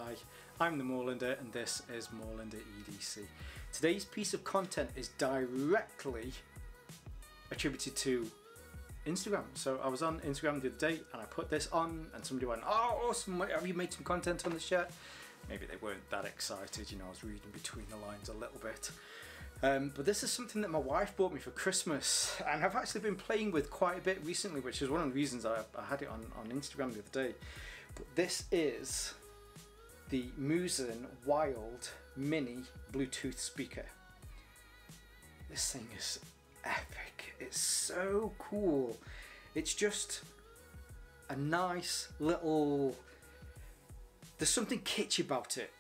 Hi, I'm the Moorlander and this is Moorlander EDC. Today's piece of content is directly attributed to Instagram. So I was on Instagram the other day and I put this on and somebody went, "Oh, awesome, have you made some content on this yet?" Maybe they weren't that excited, you know, I was reading between the lines a little bit. But this is something that my wife bought me for Christmas and I've actually been playing with quite a bit recently, which is one of the reasons I had it on Instagram the other day. But this is the Muzen Wild Mini Bluetooth speaker. This thing is epic. It's so cool. It's just a nice little... There's something kitschy about it.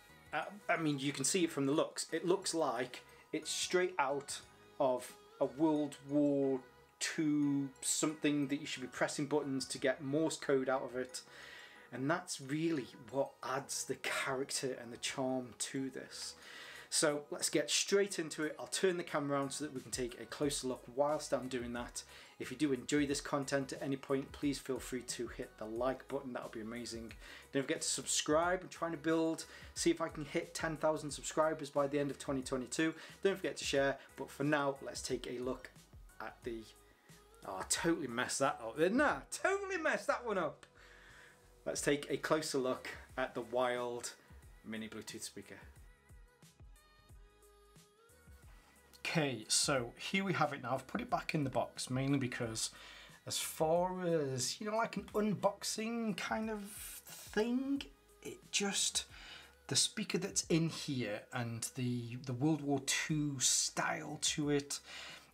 I mean, you can see it from the looks. It looks like it's straight out of a World War II something that you should be pressing buttons to get Morse code out of it. And that's really what adds the character and the charm to this. So let's get straight into it. I'll turn the camera around so that we can take a closer look whilst I'm doing that. If you do enjoy this content at any point, please feel free to hit the like button. That'll be amazing. Don't forget to subscribe. I'm trying to build, see if I can hit 10,000 subscribers by the end of 2022. Don't forget to share. But for now, let's take a look at the... Oh, I totally messed that up. Nah, totally messed that one up. Let's take a closer look at the Wild Mini Bluetooth speaker. Okay, so here we have it now. I've put it back in the box mainly because as far as, you know, like an unboxing kind of thing, it just, the speaker that's in here and the World War II style to it,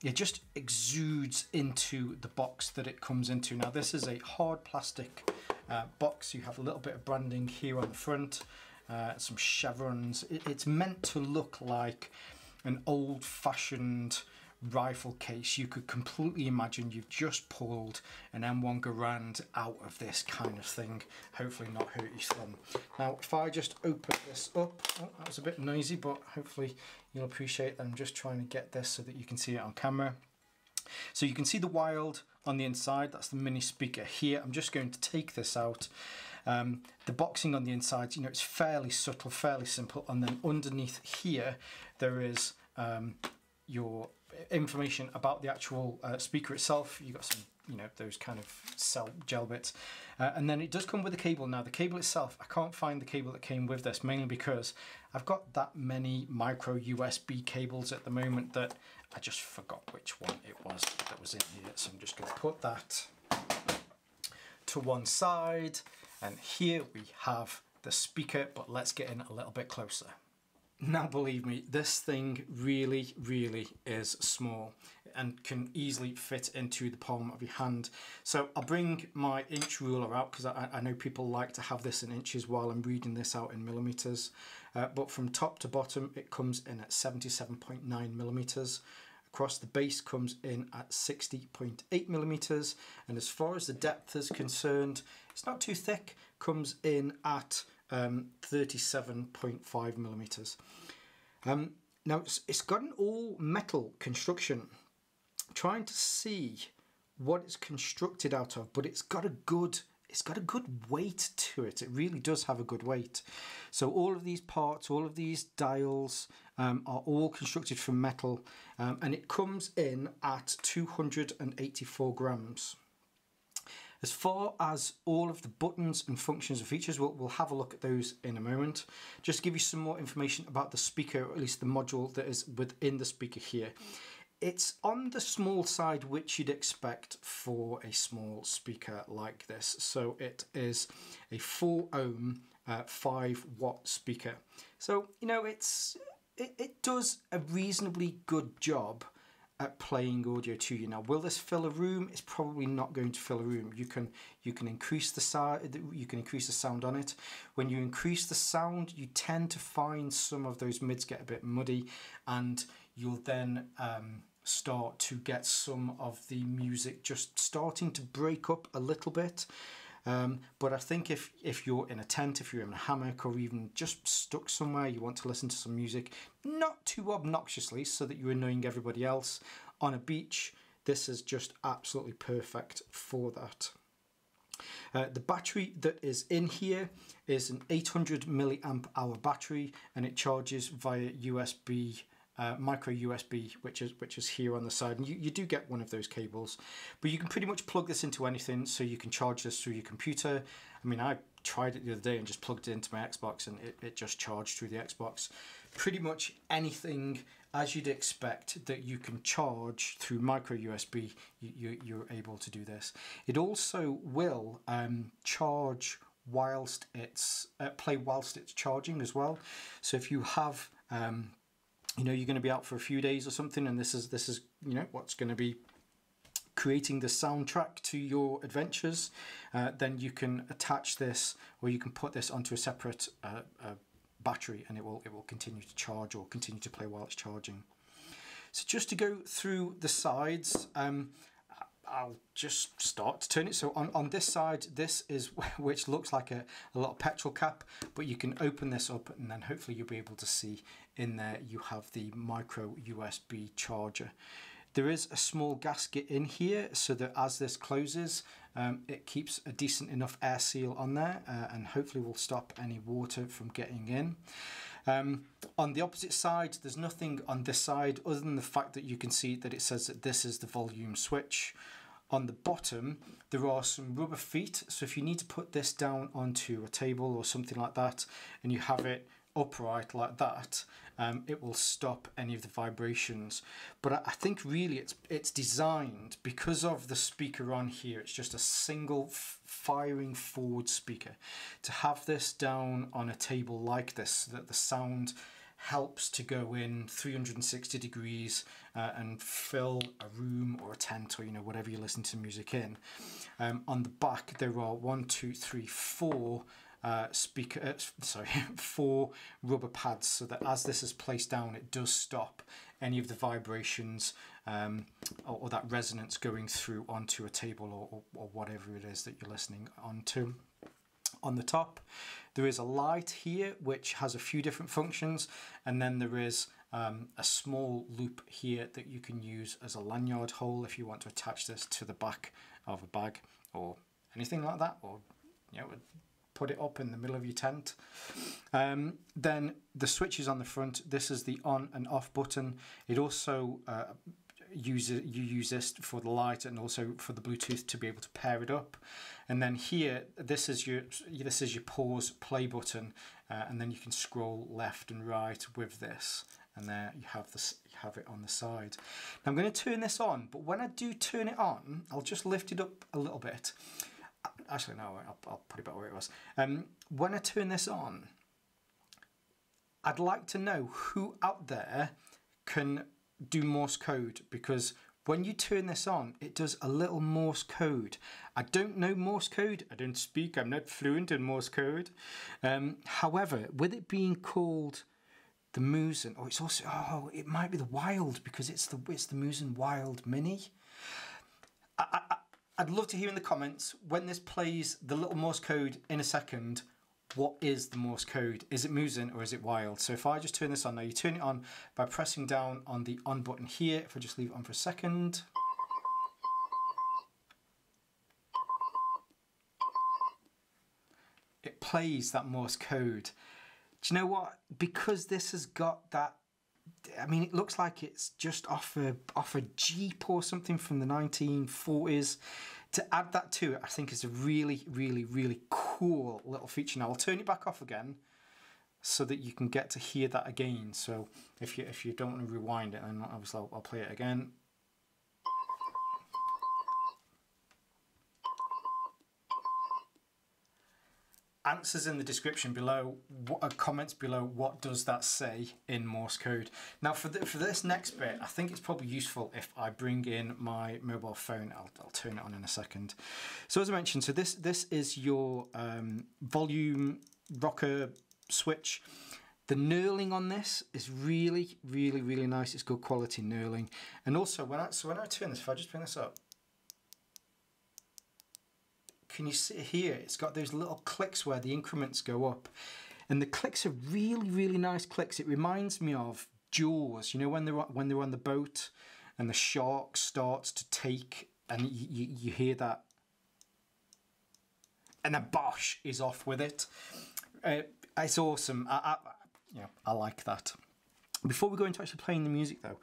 it just exudes into the box that it comes into. Now this is a hard plastic box. You have a little bit of branding here on the front, some chevrons. It's meant to look like an old-fashioned rifle case. You could completely imagine you've just pulled an M1 Garand out of this kind of thing, hopefully not hurt your thumb. Now if I just open this up, oh, that was a bit noisy, but hopefully you'll appreciate that I'm just trying to get this so that you can see it on camera. So you can see the Wild on the inside, that's the mini speaker here. I'm just going to take this out. The boxing on the inside, you know, it's fairly subtle, fairly simple, and then underneath here there is your information about the actual speaker itself. You've got some, you know, those kind of cell gel bits, and then it does come with a cable. Now the cable itself, I can't find the cable that came with this, mainly because I've got that many micro USB cables at the moment that I just forgot which one it was that was in here. So I'm just going to put that to one side, and here we have the speaker, but let's get in a little bit closer. Now believe me, this thing really, really is small and can easily fit into the palm of your hand. So I'll bring my inch ruler out because I know people like to have this in inches while I'm reading this out in millimeters. But from top to bottom, it comes in at 77.9 millimeters. Across the base comes in at 60.8 millimeters. And as far as the depth is concerned, it's not too thick, comes in at 37.5 millimeters. Now it's got an all metal construction. I'm trying to see what it's constructed out of, but it's got a good weight to it. It really does have a good weight. So all of these parts, all of these dials are all constructed from metal, and it comes in at 284 grams. As far as all of the buttons and functions and features, we'll have a look at those in a moment. Just to give you some more information about the speaker, or at least the module that is within the speaker here. It's on the small side, which you'd expect for a small speaker like this. So it is a 4 ohm, 5 watt speaker. So, you know, it does a reasonably good job at playing audio to you. Now, will this fill a room? It's probably not going to fill a room. You can increase the sound on it. When you increase the sound, you tend to find some of those mids get a bit muddy, and you'll then start to get some of the music just starting to break up a little bit. But I think if you're in a tent, if you're in a hammock, or even just stuck somewhere, you want to listen to some music, not too obnoxiously so that you're annoying everybody else on a beach, this is just absolutely perfect for that. The battery that is in here is an 800 milliamp hour battery, and it charges via USB, micro USB, which is here on the side. And you do get one of those cables, but you can pretty much plug this into anything, so you can charge this through your computer. I mean, I tried it the other day and just plugged it into my Xbox, and it just charged through the Xbox. Pretty much anything, as you'd expect, that you can charge through micro USB, you're able to do this. It also will charge whilst it's play whilst it's charging as well. So if you have you know, you're going to be out for a few days or something, and this is you know, what's going to be creating the soundtrack to your adventures, then you can attach this, or you can put this onto a separate battery, and it will continue to charge or continue to play while it's charging. So just to go through the sides, I'll just start to turn it. So on this side, this is which looks like a little petrol cap, but you can open this up, and then hopefully you'll be able to see in there you have the micro USB charger. There is a small gasket in here, so that as this closes, it keeps a decent enough air seal on there, and hopefully will stop any water from getting in. On the opposite side, there's nothing on this side other than the fact that you can see that it says that this is the volume switch. On the bottom, there are some rubber feet, so if you need to put this down onto a table or something like that, and you have it upright like that, it will stop any of the vibrations. But I think really it's designed, because of the speaker on here, it's just a single firing forward speaker, to have this down on a table like this, so that the sound helps to go in 360 degrees and fill a room or a tent, or, you know, whatever you listen to music in. On the back there are 4 rubber pads, so that as this is placed down, it does stop any of the vibrations or that resonance going through onto a table or whatever it is that you're listening onto. On the top, there is a light here which has a few different functions, and then there is a small loop here that you can use as a lanyard hole if you want to attach this to the back of a bag or anything like that, or, you know, put it up in the middle of your tent. Then the switch is on the front. This is the on and off button. It also you use this for the light and also for the Bluetooth to be able to pair it up. And then here, this is your pause play button, and then you can scroll left and right with this, and there you have it on the side. Now I'm going to turn this on, but when I do turn it on, I'll just lift it up a little bit. Actually, no, I'll put it back where it was. When I turn this on, I'd like to know who out there can do Morse code, because when you turn this on, it does a little Morse code. I don't know Morse code. I don't speak. I'm not fluent in Morse code. However, with it being called the Muzen, or it's also, oh, it might be the Wild, because it's the Muzen Wild Mini. I'd love to hear in the comments, when this plays the little Morse code in a second, what is the Morse code? Is it Muzen or is it Wild? So if I just turn this on, now you turn it on by pressing down on the on button here. If I just leave it on for a second. It plays that Morse code. Do you know what? Because this has got that, I mean, it looks like it's just off a Jeep or something from the 1940s. To add that to it, I think is a really, really, really cool little feature. Now I'll turn it back off again so that you can get to hear that again. So if you don't want to rewind it, then obviously I'll play it again. Answers in the description below, comments below, what does that say in Morse code. Now for this next bit, I think it's probably useful if I bring in my mobile phone. I'll turn it on in a second. So as I mentioned, so this is your volume rocker switch. The knurling on this is really, really, really nice. It's good quality knurling. And also when I turn this, if I just bring this up, can you see here, it's got those little clicks where the increments go up, and the clicks are really, really nice clicks. It reminds me of Jaws, you know, when they're on the boat and the shark starts to take, and you hear that. and then bosh, is off with it. It's awesome. I like that. Before we go into actually playing the music though,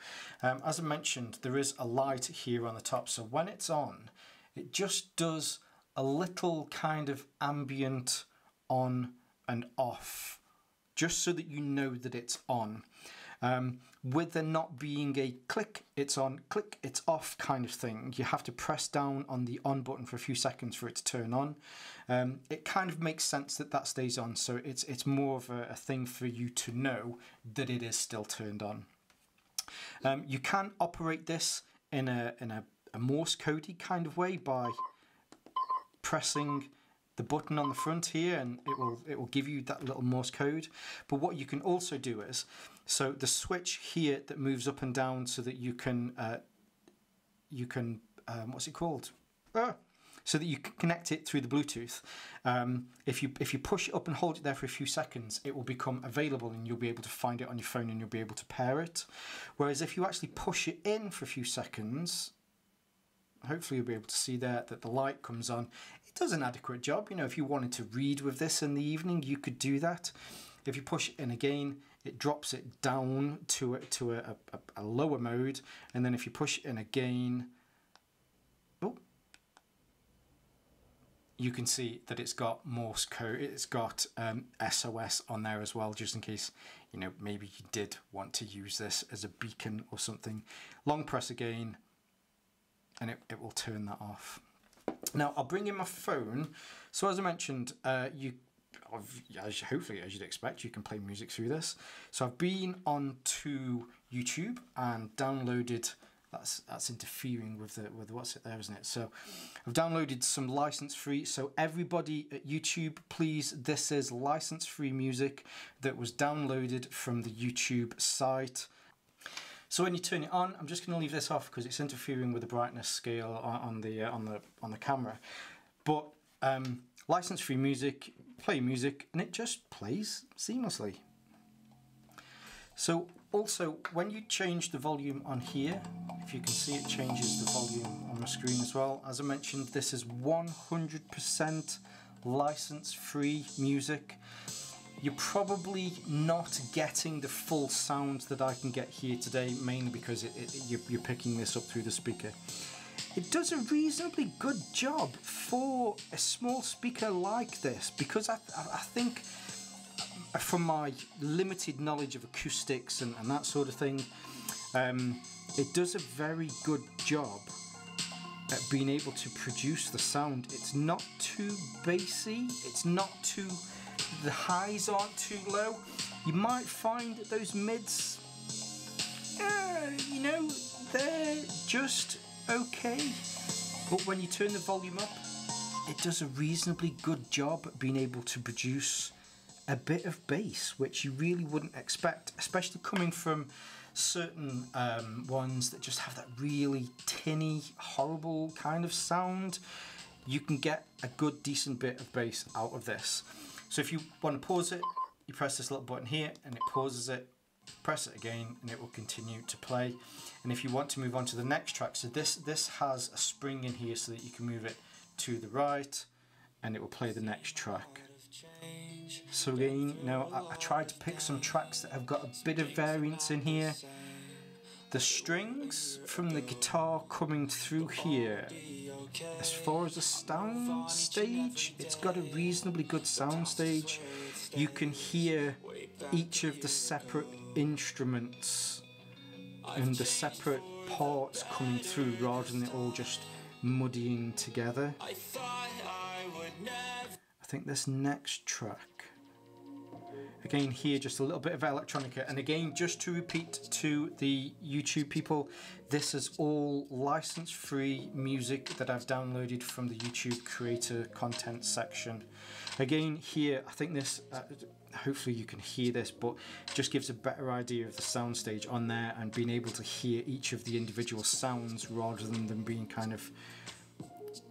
as I mentioned, there is a light here on the top. So when it's on, it just does a little kind of ambient on and off, just so that you know that it's on. With there not being a click, it's on, click, it's off kind of thing, you have to press down on the on button for a few seconds for it to turn on. It kind of makes sense that that stays on, so it's more of a thing for you to know that it is still turned on. You can operate this in a Morse codey kind of way by pressing the button on the front here, and it will give you that little Morse code. But what you can also do is, so the switch here that moves up and down so that you can what's it called? So that you can connect it through the Bluetooth. If you push it up and hold it there for a few seconds, it will become available and you'll be able to find it on your phone and you'll be able to pair it. Whereas if you actually push it in for a few seconds, hopefully you'll be able to see there that the light comes on. It does an adequate job. You know, if you wanted to read with this in the evening, you could do that. If you push it in again, it drops it down to a lower mode, and then if you push it in again, you can see that it's got Morse code, it's got SOS on there as well, just in case, you know, maybe you did want to use this as a beacon or something. Long press again, and it will turn that off. Now I'll bring in my phone. So as I mentioned, hopefully, as you'd expect, you can play music through this. So I've been onto YouTube and downloaded. That's interfering with what's it there, isn't it? So I've downloaded some license-free. So everybody at YouTube, please, this is license-free music that was downloaded from the YouTube site. So when you turn it on, I'm just going to leave this off because it's interfering with the brightness scale on the camera. But license-free music, play music, and it just plays seamlessly. So also, when you change the volume on here, if you can see, it changes the volume on my screen as well. As I mentioned, this is 100% license-free music. You're probably not getting the full sound that I can get here today, mainly because you're picking this up through the speaker. It does a reasonably good job for a small speaker like this, because I think, from my limited knowledge of acoustics and that sort of thing, it does a very good job at being able to produce the sound. It's not too bassy, it's not too, the highs aren't too low. You might find that those mids, you know, they're just okay. But when you turn the volume up, it does a reasonably good job at being able to produce a bit of bass, which you really wouldn't expect, especially coming from certain ones that just have that really tinny, horrible kind of sound. You can get a good, decent bit of bass out of this. So if you want to pause it, you press this little button here and it pauses it. Press it again and it will continue to play. And if you want to move on to the next track, so this has a spring in here so that you can move it to the right and it will play the next track. So again, now I tried to pick some tracks that have got a bit of variance in here. The strings from the guitar coming through here, as far as the sound stage, it's got a reasonably good sound stage. You can hear each of the separate instruments and the separate parts coming through rather than it all just muddying together. I think this next track, again here just a little bit of electronica, and again just to repeat to the YouTube people, this is all license free music that I've downloaded from the YouTube creator content section. Again here, I think this, hopefully you can hear this, but just gives a better idea of the sound stage on there and being able to hear each of the individual sounds rather than them being kind of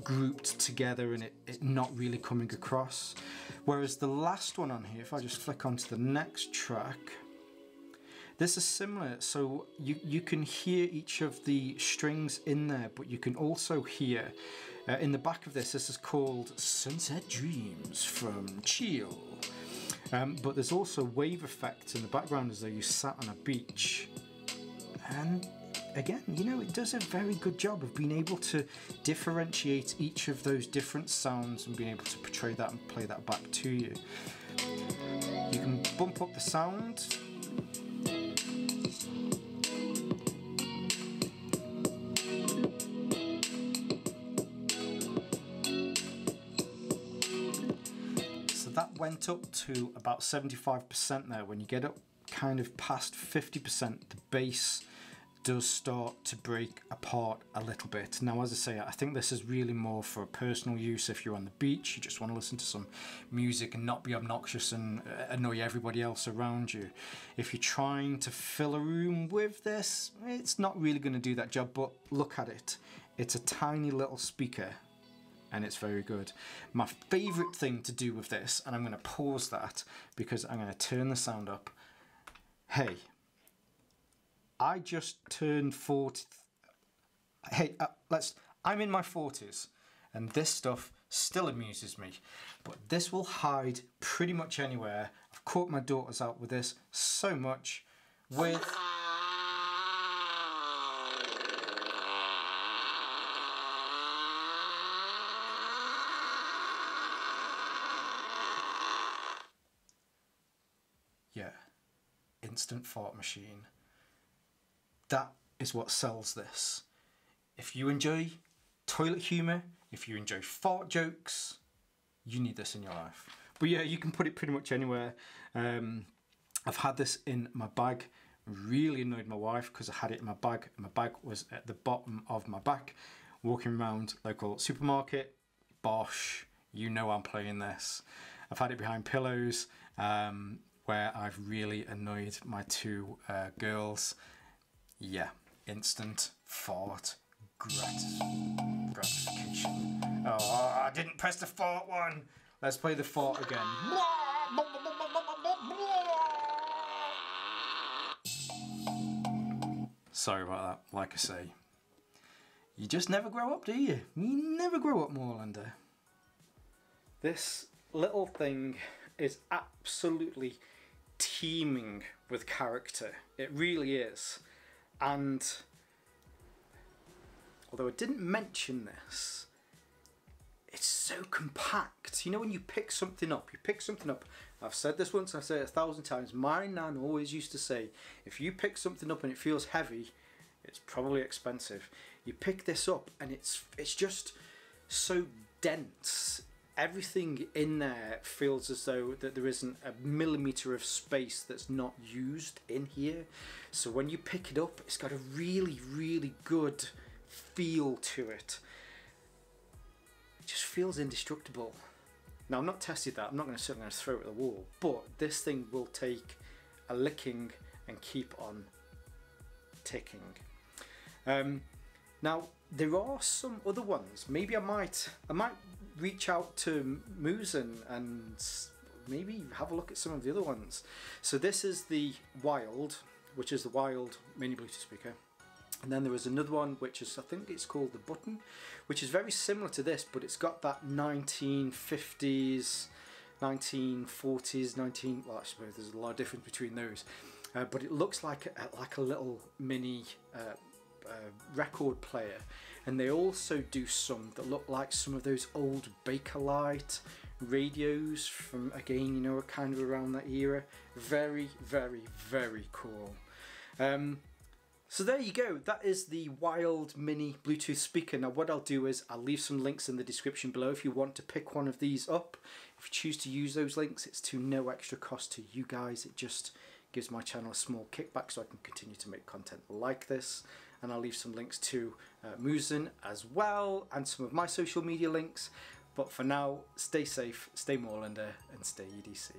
grouped together and it not really coming across. Whereas the last one on here, if I just flick onto the next track, this is similar. So you can hear each of the strings in there, but you can also hear In the back of this is called Sunset Dreams from Chill. But there's also wave effects in the background as though you sat on a beach. And again, you know, it does a very good job of being able to differentiate each of those different sounds and being able to portray that and play that back to you. You can bump up the sound. That went up to about 75% there. When you get up kind of past 50%, the bass does start to break apart a little bit. Now, as I say, I think this is really more for personal use. If you're on the beach, you just want to listen to some music and not be obnoxious and annoy everybody else around you. If you're trying to fill a room with this, it's not really going to do that job, but look at it. It's a tiny little speaker. And it's very good. My favourite thing to do with this, and I'm going to pause that because I'm going to turn the sound up. Hey, I just turned 40. Hey, I'm in my 40s, and this stuff still amuses me. But this will hide pretty much anywhere. I've caught my daughters out with this so much with... Yeah, instant fart machine. That is what sells this. If you enjoy toilet humour, if you enjoy fart jokes, you need this in your life. But yeah, you can put it pretty much anywhere. I've had this in my bag. Really annoyed my wife because I had it in my bag. And my bag was at the bottom of my back. Walking around local supermarket, bosh, you know I'm playing this. I've had it behind pillows. Where I've really annoyed my two girls. Yeah, instant fart gratification. Oh, I didn't press the fart one. Let's play the fart again. Sorry about that, like I say. You just never grow up, do you? You never grow up, Moorlander. This little thing is absolutely teeming with character. It really is. And although I didn't mention this, it's so compact. You know, when you pick something up, I've said this once, I've said it 1,000 times. My nan always used to say, if you pick something up and it feels heavy, it's probably expensive. You pick this up and it's just so dense. Everything in there feels as though that there isn't a millimetre of space that's not used in here. So when you pick it up, it's got a really, really good feel to it. It just feels indestructible. Now, I've not tested that. I'm not going to sit there and throw it at the wall. But this thing will take a licking and keep on ticking. Now, there are some other ones. Maybe I might reach out to Muzen and maybe have a look at some of the other ones. So this is the Wild, which is the Wild mini Bluetooth speaker. And then there is another one, which is, I think it's called the Button, which is very similar to this, but it's got that 1950s, 1940s, well, I suppose there's a lot of difference between those. But it looks like a little mini record player. And they also do some that look like some of those old Bakelite radios from, again, you know, kind of around that era. Very, very, very cool. So there you go, that is the Wild mini Bluetooth speaker. Now what I'll do is I'll leave some links in the description below if you want to pick one of these up. If you choose to use those links, it's to no extra cost to you guys. It just gives my channel a small kickback so I can continue to make content like this. And I'll leave some links to Muzen as well, and some of my social media links. But for now, stay safe, stay Moorlander, and stay EDC.